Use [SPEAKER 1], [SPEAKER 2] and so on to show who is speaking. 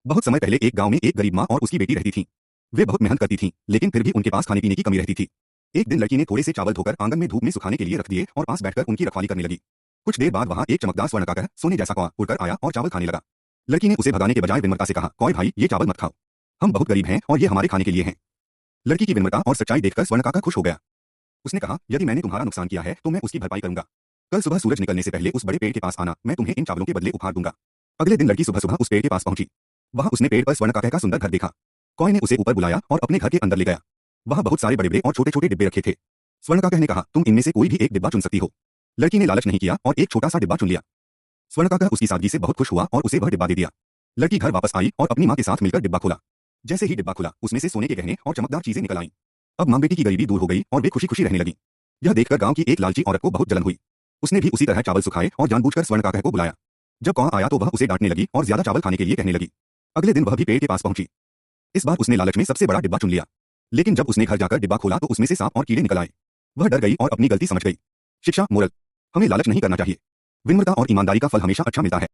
[SPEAKER 1] बहुत समय पहले एक गांव में एक गरीब माँ और उसकी बेटी रहती थीं। वे बहुत मेहनत करती थीं, लेकिन फिर भी उनके पास खाने पीने की कमी रहती थी। एक दिन लड़की ने थोड़े से चावल धोकर आंगन में धूप में सुखाने के लिए रख दिए और पास बैठकर उनकी रखवाली करने लगी। कुछ देर बाद वहां एक चमकदार स्वर्णकाकर सोने जैसा कौआ उड़कर आया और चावल खाने लगा। लड़की ने उसे भगाने के बजाय विनम्रता से कहा, कौए भाई, ये चावल मत खाओ। हम बहुत गरीब हैं और ये हमारे खाने के लिए हैं। लड़की की विनम्रता और सच्चाई देखकर स्वर्णकाकर खुश हो गया। उसने कहा, यदि मैंने तुम्हारा नुकसान किया है तो मैं उसकी भरपाई करूंगा। कल सुबह सूरज निकलने से पहले उस बड़े पेड़ के पास आना, मैं तुम्हें इन चावलों के बदले उपहार दूंगा। अगले दिन लड़की सुबह सुबह उस पेड़ के पास पहुंची। वहां उसने पेड़ पर स्वर्णकाकर का सुंदर घर देखा। कौए ने उसे ऊपर बुलाया और अपने घर के अंदर ले गया। वहां बहुत सारे बड़े बड़े और छोटे छोटे डिब्बे रखे थे। स्वर्णकाकर ने कहा, तुम इनमें से कोई भी एक डिब्बा चुन सकती हो। लड़की ने लालच नहीं किया और एक छोटा सा डिब्बा चुन लिया। स्वर्णकाकर उसकी सादगी से बहुत खुश हुआ और उसे वह डिब्बा दे दिया। लड़की घर वापस आई और अपनी माँ के साथ मिलकर डिब्बा खोला। जैसे ही डिब्बा खुला, उसमें से सोने के गहने और चमकदार चीजें निकल आईं। अब माँ बेटी की गरीबी दूर हो गई और वे खुशी खुशी रहने लगी। यह देखकर गांव की एक लालची औरत को बहुत जलन हुई। उसने भी उसी तरह चावल सुखाए और जानबूझकर स्वर्णकाकर को बुलाया। जब कौआ आया तो वह उसे डांटने लगी और ज्यादा चावल खाने के लिए कहने लगी। अगले दिन वह भी पेड़ के पास पहुंची। इस बार उसने लालच में सबसे बड़ा डिब्बा चुन लिया। लेकिन जब उसने घर जाकर डिब्बा खोला तो उसमें से सांप और कीड़े निकल आए। वह डर गई और अपनी गलती समझ गई। शिक्षा मोरल: हमें लालच नहीं करना चाहिए। विनम्रता और ईमानदारी का फल हमेशा अच्छा मिलता है।